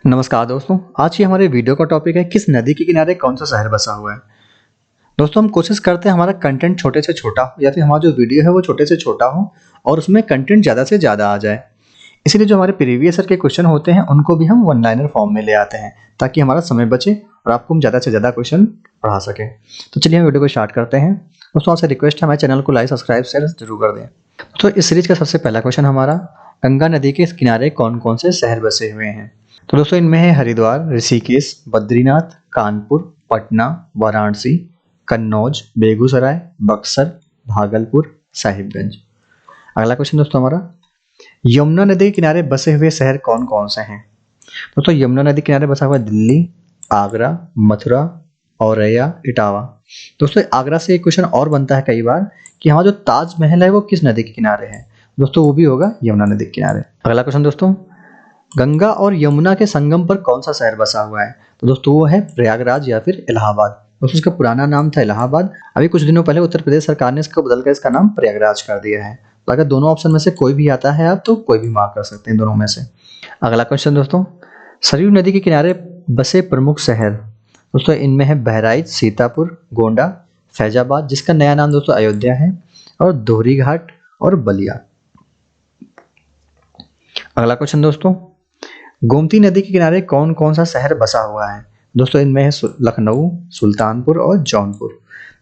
नमस्कार दोस्तों, आज की हमारे वीडियो का टॉपिक है किस नदी के किनारे कौन सा शहर बसा हुआ है। दोस्तों हम कोशिश करते हैं हमारा कंटेंट छोटे से छोटा हो या फिर हमारा जो वीडियो है वो छोटे से छोटा हो और उसमें कंटेंट ज़्यादा से ज़्यादा आ जाए। इसीलिए जो हमारे प्रीवियस ईयर के क्वेश्चन होते हैं उनको भी हम वन लाइनर फॉर्म में ले आते हैं ताकि हमारा समय बचे और आपको हम ज़्यादा से ज़्यादा क्वेश्चन पढ़ा सकें। तो चलिए हम वीडियो को स्टार्ट करते हैं। दोस्तों आपसे रिक्वेस्ट है हमारे चैनल को लाइक सब्सक्राइब शेयर जरूर कर दें। तो इस सीरीज का सबसे पहला क्वेश्चन हमारा, गंगा नदी के किनारे कौन कौन से शहर बसे हुए हैं। तो दोस्तों इनमें है हरिद्वार, ऋषिकेश, बद्रीनाथ, कानपुर, पटना, वाराणसी, कन्नौज, बेगूसराय, बक्सर, भागलपुर, साहिबगंज। अगला क्वेश्चन दोस्तों हमारा, यमुना नदी के किनारे बसे हुए शहर कौन कौन से हैं। दोस्तों यमुना नदी के किनारे बसा हुआ दिल्ली, आगरा, मथुरा, औरैया, इटावा। दोस्तों आगरा से एक क्वेश्चन और बनता है कई बार कि हमारा जो ताजमहल है वो किस नदी के किनारे है। दोस्तों वो भी होगा यमुना नदी के किनारे। अगला क्वेश्चन दोस्तों, गंगा और यमुना के संगम पर कौन सा शहर बसा हुआ है। तो दोस्तों वो है प्रयागराज या फिर इलाहाबाद। दोस्तों इसका पुराना नाम था इलाहाबाद, अभी कुछ दिनों पहले उत्तर प्रदेश सरकार ने इसको बदलकर इसका नाम प्रयागराज कर दिया है। तो अगर दोनों ऑप्शन में से कोई भी आता है आप तो कोई भी मार्क कर सकते हैं दोनों में से। अगला क्वेश्चन दोस्तों, सरयू नदी के किनारे बसे प्रमुख शहर। दोस्तों इनमें है बहराइच, सीतापुर, गोंडा, फैजाबाद जिसका नया नाम दोस्तों अयोध्या है, और दोहरी घाट और बलिया। अगला क्वेश्चन दोस्तों, गोमती नदी के किनारे कौन कौन सा शहर बसा हुआ है। दोस्तों इनमें है लखनऊ, सुल्तानपुर और जौनपुर।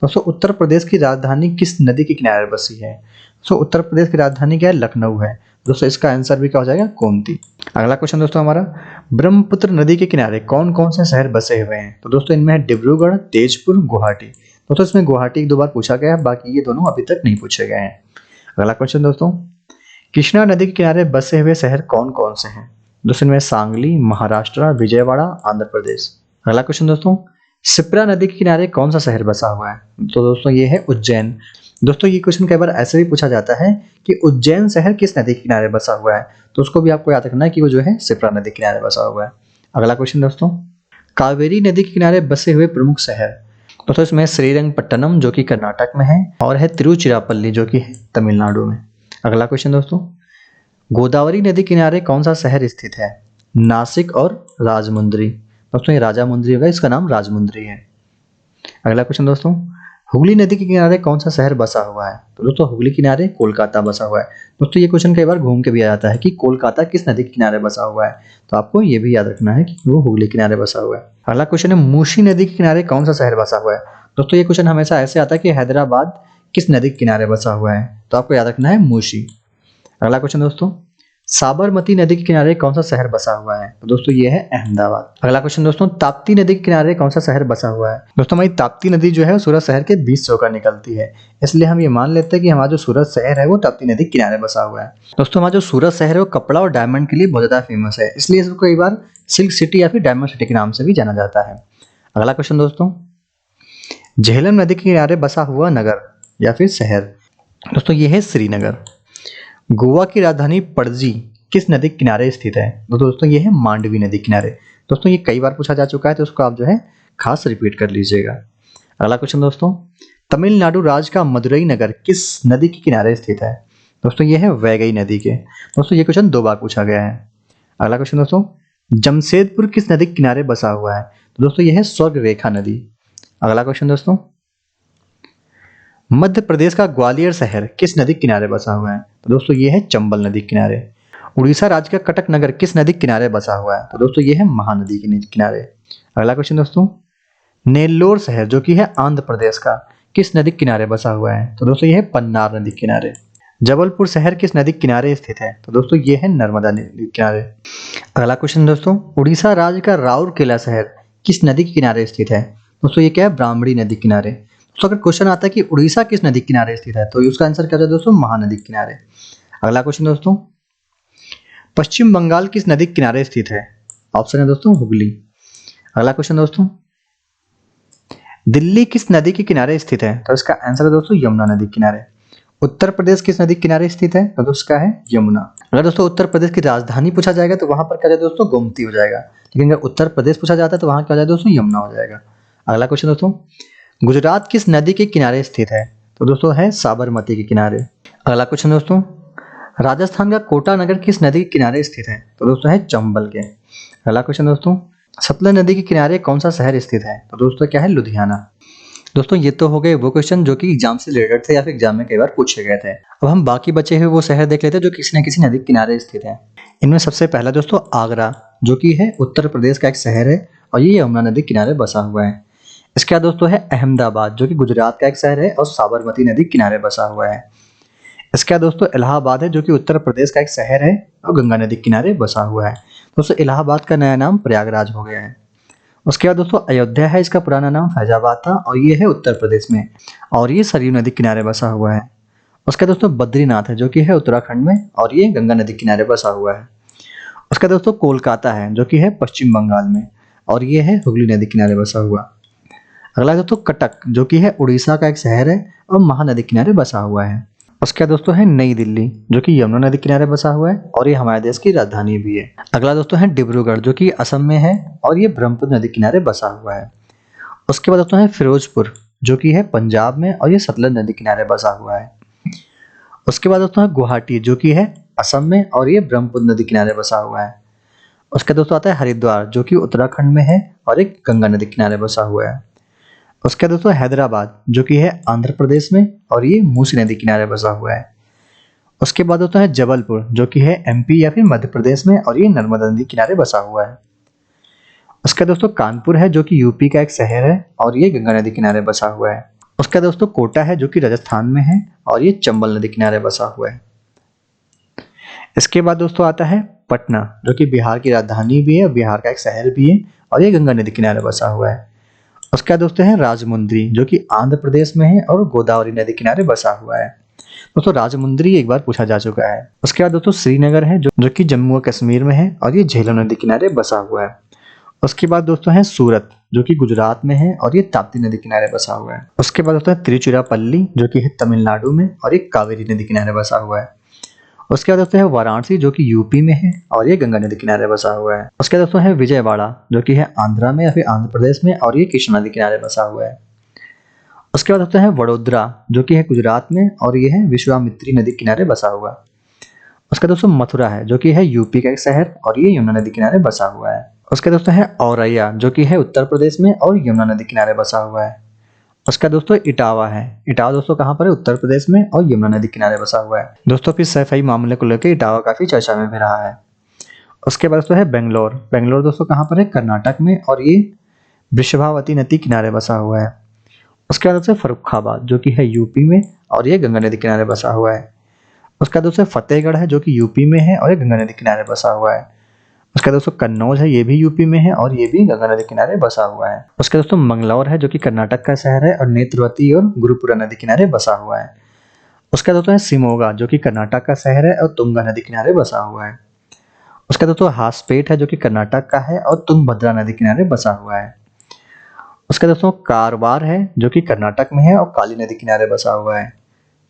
दोस्तों उत्तर प्रदेश की राजधानी किस नदी के किनारे बसी है। दोस्तों उत्तर प्रदेश की राजधानी क्या है, लखनऊ है। दोस्तों इसका आंसर भी क्या हो जाएगा, गोमती। अगला क्वेश्चन दोस्तों हमारा, ब्रह्मपुत्र नदी के किनारे कौन कौन से शहर बसे हुए हैं। तो दोस्तों इनमें है डिब्रूगढ़, तेजपुर, गुवाहाटी। दोस्तों इसमें गुवाहाटी एक दो बार पूछा गया है, बाकी ये दोनों अभी तक नहीं पूछे गए हैं। अगला क्वेश्चन दोस्तों, कृष्णा नदी के किनारे बसे हुए शहर कौन कौन से हैं। दोस्तों इनमें सांगली, महाराष्ट्र, विजयवाड़ा, आंध्र प्रदेश। अगला क्वेश्चन दोस्तों, शिप्रा नदी के किनारे कौन सा शहर बसा हुआ है। तो दोस्तों ये है उज्जैन। दोस्तों ये क्वेश्चन कई बार ऐसे भी पूछा जाता है कि उज्जैन शहर किस नदी के किनारे बसा हुआ है, तो उसको भी आपको याद रखना है कि वो जो है शिप्रा नदी के किनारे बसा हुआ है। अगला क्वेश्चन दोस्तों, कावेरी नदी के किनारे बसे हुए प्रमुख शहर। दोस्तों इसमें श्रीरंगपट्टनम जो कि कर्नाटक में है, और है तिरुचिरापल्ली जो कि है तमिलनाडु में। अगला क्वेश्चन दोस्तों, गोदावरी नदी किनारे कौन सा शहर स्थित है। नासिक और राजमुंद्री। दोस्तों ये राजामुंद्री होगा, इसका नाम राजमुंद्री है। अगला क्वेश्चन दोस्तों, हुगली नदी के किनारे कौन सा शहर बसा हुआ है। तो दोस्तों हुगली किनारे कोलकाता बसा हुआ है। दोस्तों ये क्वेश्चन कई बार घूम के भी आ जाता है कि कोलकाता किस नदी के किनारे बसा हुआ है, तो आपको ये भी याद रखना है कि वो हुगली किनारे बसा हुआ है। अगला क्वेश्चन है, मूसी नदी के किनारे कौन सा शहर बसा हुआ है। दोस्तों ये क्वेश्चन हमेशा ऐसे आता है कि हैदराबाद किस नदी के किनारे बसा हुआ है, तो आपको याद रखना है मूसी। अगला क्वेश्चन दोस्तों, साबरमती नदी के किनारे कौन सा शहर बसा हुआ है। तो दोस्तों ये है अहमदाबाद। अगला क्वेश्चन दोस्तों, ताप्ती नदी के किनारे कौन सा शहर बसा हुआ है। दोस्तों हमारी ताप्ती नदी जो है सूरत शहर के बीच से होकर निकलती है, इसलिए हम ये मान लेते हैं कि हमारा जो सूरत शहर है वो ताप्ती नदी के किनारे बसा हुआ है। दोस्तों हमारा जो सूरत शहर है वो कपड़ा और डायमंड के लिए बहुत ज्यादा फेमस है, इसलिए इसको कई बार सिल्क सिटी या फिर डायमंड सिटी के नाम से भी जाना जाता है। अगला क्वेश्चन दोस्तों, झेलम नदी के किनारे बसा हुआ नगर या फिर शहर। दोस्तों ये है श्रीनगर। गोवा की राजधानी पणजी किस नदी के किनारे स्थित है। तो दोस्तों ये है मांडवी नदी किनारे। दोस्तों ये कई बार पूछा जा चुका है, तो उसको आप जो है खास रिपीट कर लीजिएगा। अगला क्वेश्चन दोस्तों, तमिलनाडु राज्य का मदुरई नगर किस नदी के किनारे स्थित है। दोस्तों ये है वैगई नदी के। दोस्तों ये क्वेश्चन दो बार पूछा गया है। अगला क्वेश्चन दोस्तों, जमशेदपुर किस नदी के किनारे बसा हुआ है। तो दोस्तों ये है स्वर्ग रेखा नदी। अगला क्वेश्चन दोस्तों, मध्य प्रदेश का ग्वालियर शहर किस नदी के किनारे बसा हुआ है। तो दोस्तों ये है चंबल नदी के किनारे। उड़ीसा राज्य का कटक नगर किस नदी के किनारे बसा हुआ है। तो दोस्तों ये है महानदी के किनारे। अगला क्वेश्चन दोस्तों, नेल्लोर शहर जो कि है आंध्र प्रदेश का किस नदी के किनारे बसा हुआ है। तो दोस्तों ये है पन्नार नदी के किनारे। जबलपुर शहर किस नदी के किनारे स्थित है। तो दोस्तों ये है नर्मदा नदी के किनारे। अगला क्वेश्चन दोस्तों, उड़ीसा राज्य का राउरकेला शहर किस नदी के किनारे स्थित है। दोस्तों ये क्या है, ब्राह्मणी नदी के किनारे। तो अगर क्वेश्चन आता है कि उड़ीसा किस नदी के किनारे स्थित है, तो उसका आंसर क्या होता है दोस्तों, महानदी के किनारे। अगला क्वेश्चन दोस्तों, पश्चिम बंगाल किस नदी के किनारे स्थित है। ऑप्शन है दोस्तों हुगली। अगला क्वेश्चन दोस्तों, दिल्ली किस नदी के किनारे स्थित है। तो इसका आंसर है दोस्तों यमुना नदी के किनारे। उत्तर प्रदेश किस नदी के किनारे स्थित है। तो उसका है यमुना। अगर दोस्तों उत्तर प्रदेश की राजधानी पूछा जाएगा तो वहां पर क्या जाए दोस्तों, गोमती हो जाएगा, लेकिन अगर उत्तर प्रदेश पूछा जाता है तो वहां क्या जाए दोस्तों, यमुना हो जाएगा। अगला क्वेश्चन दोस्तों, गुजरात किस नदी के किनारे स्थित है। तो दोस्तों है साबरमती के किनारे। अगला क्वेश्चन दोस्तों, राजस्थान का कोटा नगर किस नदी के किनारे स्थित है। तो दोस्तों है चंबल के। अगला क्वेश्चन दोस्तों, सतलज नदी के किनारे कौन सा शहर स्थित है? तो दोस्तों क्या है? लुधियाना। दोस्तों ये तो हो गए वो क्वेश्चन जो कि एग्जाम से रिलेटेड थे या फिर एग्जाम में कई बार पूछे गए थे। अब हम बाकी बचे हुए वो शहर देख लेते हैं जो किसी न किसी नदी के किनारे स्थित है। इनमें सबसे पहला दोस्तों आगरा, जो कि है उत्तर प्रदेश का एक शहर है और ये यमुना नदी के किनारे बसा हुआ है। इसके बाद दोस्तों है अहमदाबाद, जो कि गुजरात का एक शहर है और साबरमती नदी के किनारे बसा हुआ है। इसके बाद दोस्तों इलाहाबाद है, जो कि उत्तर प्रदेश का एक शहर है और गंगा नदी के किनारे बसा हुआ है। दोस्तों इलाहाबाद का नया नाम प्रयागराज हो गया है। उसके बाद दोस्तों अयोध्या है, इसका पुराना नाम फैजाबाद था और ये है उत्तर प्रदेश में और ये सरयू नदी किनारे बसा हुआ है। उसके दोस्तों बद्रीनाथ है, जो कि है उत्तराखंड में और ये गंगा नदी किनारे बसा हुआ है। उसका दोस्तों कोलकाता है, जो कि है पश्चिम बंगाल में और ये है हुगली नदी किनारे बसा हुआ। अगला दोस्तों कटक, जो कि है उड़ीसा का एक शहर है और महानदी किनारे बसा हुआ है। उसके दोस्तों है नई दिल्ली, जो कि यमुना नदी किनारे बसा हुआ है और ये हमारे देश की राजधानी भी है। अगला दोस्तों है डिब्रूगढ़, जो कि असम में है और ये ब्रह्मपुत्र नदी किनारे बसा हुआ है। उसके बाद दोस्तों है फिरोजपुर, जो कि है पंजाब में और ये सतलज नदी किनारे बसा हुआ है। उसके बाद दोस्तों है गुवाहाटी, जो कि है असम में और ये ब्रह्मपुत्र नदी किनारे बसा हुआ है। उसके दोस्तों आता है हरिद्वार, जो कि उत्तराखंड में है और एक गंगा नदी किनारे बसा हुआ है। उसके दोस्तों हैदराबाद, जो कि है आंध्र प्रदेश में और ये मूसी नदी किनारे बसा हुआ है। उसके बाद होता है जबलपुर, जो कि है एमपी या फिर मध्य प्रदेश में और ये नर्मदा नदी किनारे बसा हुआ है। उसका दोस्तों कानपुर है, जो कि यूपी का एक शहर है और ये गंगा नदी किनारे बसा हुआ है। उसका दोस्तों कोटा है, जो कि राजस्थान में है और ये चंबल नदी किनारे बसा हुआ है। इसके बाद दोस्तों आता है पटना, जो कि बिहार की राजधानी भी है और बिहार का एक शहर भी है और ये गंगा नदी किनारे बसा हुआ है। उसका दोस्तों है राजमुंद्री, जो कि आंध्र प्रदेश में है और गोदावरी नदी किनारे बसा हुआ है। दोस्तों राजमुंद्री एक बार पूछा जा चुका है। उसके बाद दोस्तों श्रीनगर है, जो कि जम्मू और कश्मीर में है और ये झेलम नदी किनारे बसा हुआ है। उसके बाद दोस्तों है सूरत, जो कि गुजरात में है और ये ताप्ती नदी किनारे बसा हुआ है। उसके बाद दोस्तों है तिरुचिरापल्ली, जो कि है तमिलनाडु में और ये कावेरी नदी किनारे बसा हुआ है। उसके बाद दोस्तों है वाराणसी, जो कि यूपी में है और ये गंगा नदी किनारे बसा हुआ है। उसके बाद दोस्तों है विजयवाड़ा, जो कि है आंध्रा में या फिर आंध्र प्रदेश में और ये कृष्णा नदी किनारे बसा हुआ है। उसके बाद दोस्तों है वडोदरा, जो कि है गुजरात में और ये है विश्वामित्री नदी किनारे बसा हुआ है। उसका दोस्तों मथुरा है, जो कि है यूपी का एक शहर और ये यमुना नदी किनारे बसा हुआ है। उसके दोस्तों है औरैया, जो कि है उत्तर प्रदेश में और यमुना नदी किनारे बसा हुआ है। उसका दोस्तों इटावा है। इटावा दोस्तों कहाँ पर है? उत्तर प्रदेश में और यमुना नदी किनारे बसा हुआ है। दोस्तों फिर सफाई मामले को लेकर इटावा काफी चर्चा में भी रहा है। उसके बाद दोस्तों है बेंगलोर। बेंगलोर दोस्तों कहाँ पर है? कर्नाटक में और ये वृषभावती नदी किनारे बसा हुआ है। उसके बाद दोस्तों फर्रुखाबाद, जो कि है यूपी में और ये गंगा नदी किनारे बसा हुआ है। उसका दोस्तों फतेहगढ़ है, जो कि यूपी में है और ये गंगा नदी किनारे बसा हुआ है। उसका दोस्तों कन्नौज है, ये भी यूपी में है और ये भी गंगा नदी किनारे बसा हुआ है। उसका दोस्तों मंगलौर है, जो कि कर्नाटक का शहर है और नेत्रवती और गुरुपुरा नदी किनारे बसा हुआ है। उसका दोस्तों है सिमोगा, जो कि कर्नाटक का शहर है और तुंगा नदी किनारे बसा हुआ है। उसका दोस्तों हासपेट है, जो कि कर्नाटक का है और तुंगभद्रा नदी किनारे बसा हुआ है। उसका दोस्तों कारवार है, जो कि कर्नाटक में है और काली नदी किनारे बसा हुआ है।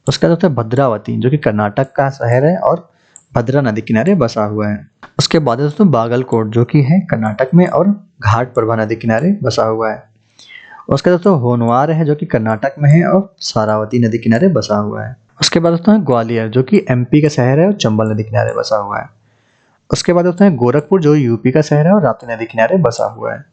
उसका दोस्तों भद्रावती, जो कि कर्नाटक का शहर है और भद्रा नदी किनारे बसा हुआ है। उसके बाद दोस्तों बागलकोट, जो कि है कर्नाटक में और घाट प्रभा नदी किनारे बसा हुआ है। उसके दोस्तों होनवार है, जो कि कर्नाटक में है और सारावती नदी किनारे बसा हुआ है। उसके बाद दोस्तों है ग्वालियर, जो कि एमपी का शहर है और चंबल नदी किनारे बसा हुआ है। उसके बाद दोस्तों है गोरखपुर, जो यूपी का शहर है और राप्ती नदी किनारे बसा हुआ है।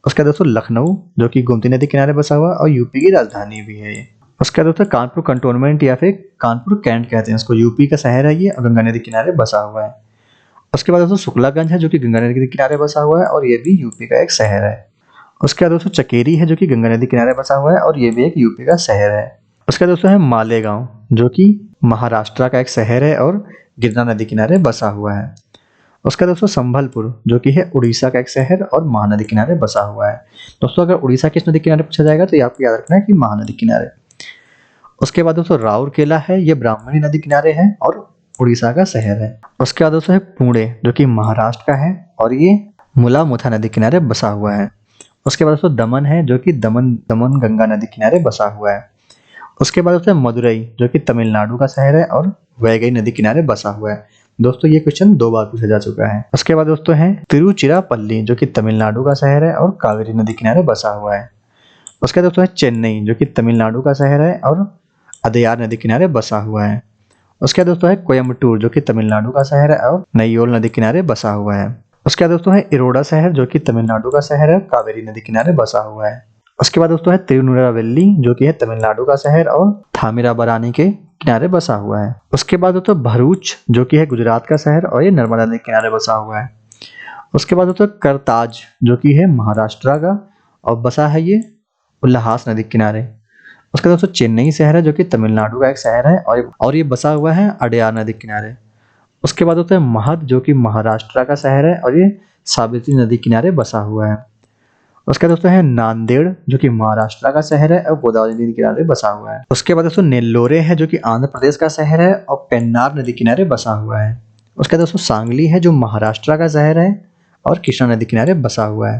उसके दोस्तों लखनऊ, जो कि गोमती नदी किनारे बसा हुआ है और यूपी की राजधानी भी है ये। उसके दोस्तों कानपुर कंटोनमेंट या फिर कानपुर कैंट कहते हैं इसको, यूपी का शहर है ये और गंगा नदी किनारे बसा हुआ है। उसके बाद दोस्तों शुक्लागंज है, जो कि गंगा नदी के किनारे बसा हुआ है और ये भी यूपी का एक शहर है। उसके बाद दोस्तों चकेरी है, जो कि गंगा नदी किनारे बसा हुआ है और ये भी एक यूपी का शहर है। उसके दोस्तों है मालेगांव, जो कि महाराष्ट्र का एक शहर है और गिरना नदी किनारे बसा हुआ है। उसका दोस्तों संभलपुर, जो कि है उड़ीसा का एक शहर और महानदी किनारे बसा हुआ है। दोस्तों अगर उड़ीसा किस नदी किनारे पूछा जाएगा तो ये आपको याद रखना है कि महानदी किनारे। उसके बाद दोस्तों राउरकेला है, ये ब्राह्मणी नदी किनारे है और उड़ीसा का शहर है। उसके बाद दोस्तों है पुणे, जो कि महाराष्ट्र का है और ये मुला मुथा नदी किनारे बसा हुआ है। उसके बाद दोस्तों दमन है, जो कि दमन गंगा नदी किनारे बसा हुआ है। उसके बाद दोस्तों मदुरई, जो कि तमिलनाडु का शहर है और वैगई नदी किनारे बसा हुआ है। दोस्तों ये क्वेश्चन 2 बार पूछा जा चुका है। उसके बाद दोस्तों है तिरुचिरापल्ली, जो कि तमिलनाडु का शहर है और कावेरी नदी किनारे बसा हुआ है। उसके बाद दोस्तों है चेन्नई, जो कि तमिलनाडु का शहर है और अदयार नदी किनारे बसा हुआ है। उसके बाद दोस्तों है कोयम्बटूर, जो कि तमिलनाडु का शहर है और नैयोल नदी किनारे बसा हुआ है। उसके बाद दोस्तों है इरोडा शहर जो कि तमिलनाडु का शहर है, कावेरी नदी किनारे बसा हुआ है। उसके बाद दोस्तों है तिरुनेलवेली जो कि है तमिलनाडु का शहर और थामिराबरानी के किनारे बसा हुआ है। उसके बाद दोस्तों भरूच जो कि है गुजरात का शहर और ये नर्मदा नदी के किनारे बसा हुआ है। उसके बाद दोस्तों करताज जो कि है महाराष्ट्र का और बसा है ये उल्लाहास नदी के किनारे। उसके बाद दोस्तों चेन्नई शहर है जो कि तमिलनाडु का एक शहर है और ये बसा हुआ है अडयार नदी के किनारे। उसके बाद होता है महद जो कि महाराष्ट्र का शहर है और ये सावित्री नदी किनारे बसा हुआ है। उसके बाद दोस्तों है नांदेड़ जो कि महाराष्ट्र का शहर है और गोदावरी नदी किनारे बसा हुआ है। उसके बाद दोस्तों नेल्लोरे है जो कि आंध्र प्रदेश का शहर है और पेन्नार नदी किनारे बसा हुआ है। उसके बाद दोस्तों सांगली है जो महाराष्ट्र का शहर है और कृष्णा नदी किनारे बसा हुआ है।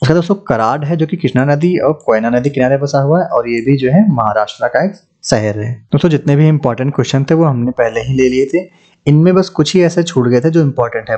उसके बाद दोस्तों कराड है जो कि कृष्णा नदी और कोयना नदी किनारे बसा हुआ है और ये भी जो है महाराष्ट्र का एक शहर है। दोस्तों जितने भी इंपॉर्टेंट क्वेश्चन थे वो हमने पहले ही ले लिए थे, इनमें बस कुछ ही ऐसे छूट गए थे जो इंपॉर्टेंट है।